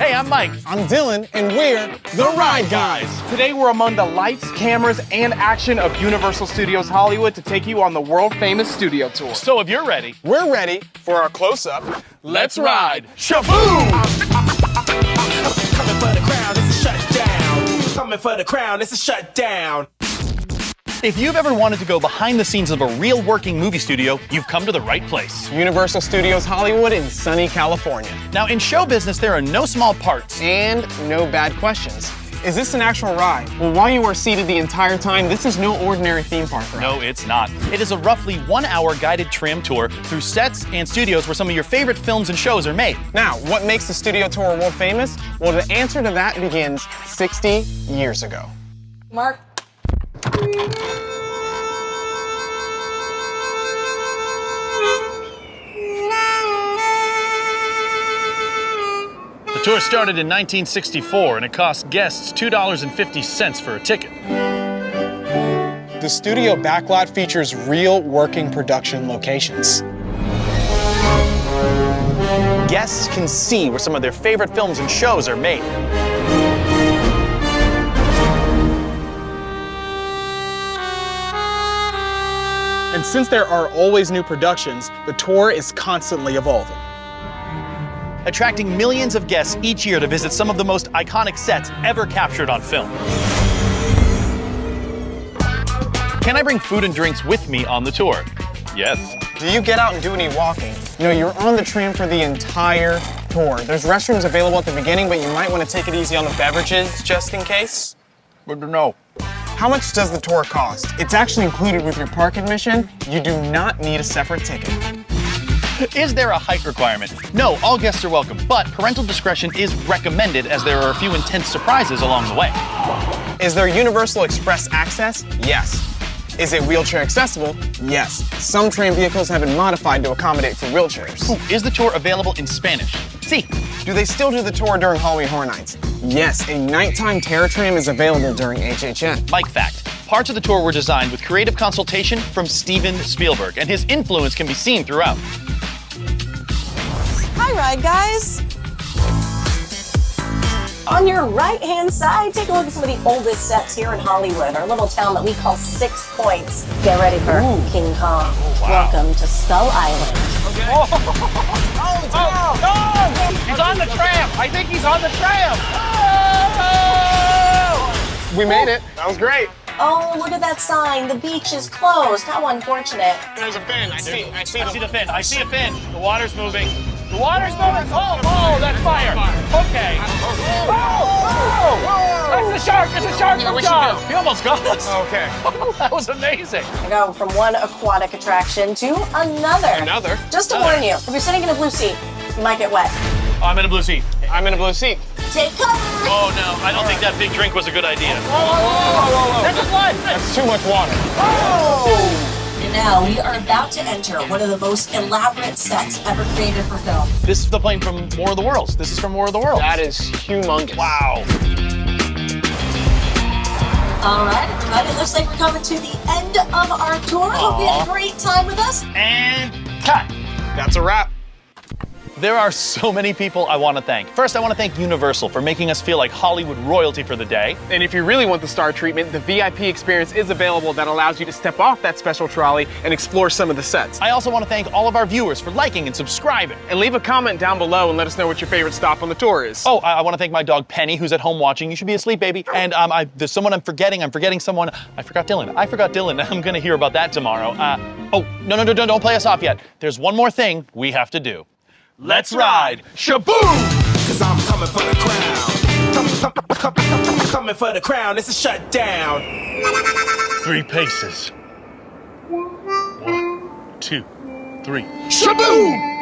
Hey, I'm Mike. I'm Dylan, and we're the Ride Guys. Today we're among the lights, cameras, and action of Universal Studios Hollywood to take you on the world-famous studio tour. So if you're ready, We're ready for our close-up. let's ride. Shaboom! Coming for the crown, it's a shutdown. Coming for the crown, it's a shutdown. If you've ever wanted to go behind the scenes of a real working movie studio, you've come to the right place. Universal Studios Hollywood in sunny California. Now, in show business, there are no small parts. And no bad questions. Is this an actual ride? Well, while you are seated the entire time, this is no ordinary theme park ride. No, it's not. It is a roughly 1-hour guided tram tour through sets and studios where some of your favorite films and shows are made. Now, what makes the studio tour world famous? Well, the answer to that begins 60 years ago. Mark. The tour started in 1964 and it cost guests $2.50 for a ticket. The studio Backlot features real working production locations. Guests can see where some of their favorite films and shows are made. And since there are always new productions, the tour is constantly evolving. Attracting millions of guests each year to visit some of the most iconic sets ever captured on film. Can I bring food and drinks with me on the tour? Yes. Do you get out and do any walking? No, you're on the tram for the entire tour. There's restrooms available at the beginning, but you might want to take it easy on the beverages just in case. Good to know. How much does the tour cost? It's actually included with your park admission. You do not need a separate ticket. Is there a height requirement? No, all guests are welcome, but parental discretion is recommended as there are a few intense surprises along the way. Is there Universal Express access? Yes. Is it wheelchair accessible? Yes. Some tram vehicles have been modified to accommodate for wheelchairs. Ooh, is the tour available in Spanish? Sí. Do they still do the tour during Halloween Horror Nights? Yes, a nighttime terror tram is available during HHN. Mike fact. Parts of the tour were designed with creative consultation from Steven Spielberg, and his influence can be seen throughout. Hi, Ride Guys. On your right-hand side, take a look at some of the oldest sets here in Hollywood, our little town that we call 6 Points. Get ready for King Kong. Wow. Welcome to Skull Island. Okay. He's on the tram! I think he's on the tram! We made it. That was great. Oh, look at that sign. The beach is closed. How unfortunate. There's a fin. I see the fin. I see a fin. The water's moving. The water's moving. Oh, that's fire. Okay. Oh! That's the shark. It's a shark from Jaws. He almost got us. Okay. That was amazing. I go from one aquatic attraction to another. Another? Just to warn you, if you're sitting in a blue seat, you might get wet. Oh, I'm in a blue seat. I'm in a blue seat. Take cover. Oh, no. I don't think that big drink was a good idea. Whoa. That's a flood. That's too much water. And now we are about to enter one of the most elaborate sets ever created for film. This is the plane from War of the Worlds. This is from War of the Worlds. That is humongous. Wow. All right, everybody, it looks like we're coming to the end of our tour. Hope you had a great time with us. And cut. That's a wrap. There are so many people I want to thank. First, I want to thank Universal for making us feel like Hollywood royalty for the day. And if you really want the star treatment, the VIP experience is available that allows you to step off that special trolley and explore some of the sets. I also want to thank all of our viewers for liking and subscribing. And leave a comment down below and let us know what your favorite stop on the tour is. Oh, I want to thank my dog Penny, who's at home watching. You should be asleep, baby. And there's someone I'm forgetting. I'm forgetting someone. I forgot Dylan. I'm going to hear about that tomorrow. No, don't play us off yet. There's one more thing we have to do. Let's ride. Shaboom! Cause I'm coming for the crown. Coming for the crown, it's a shutdown. 3 paces. 1, 2, 3. Shaboom!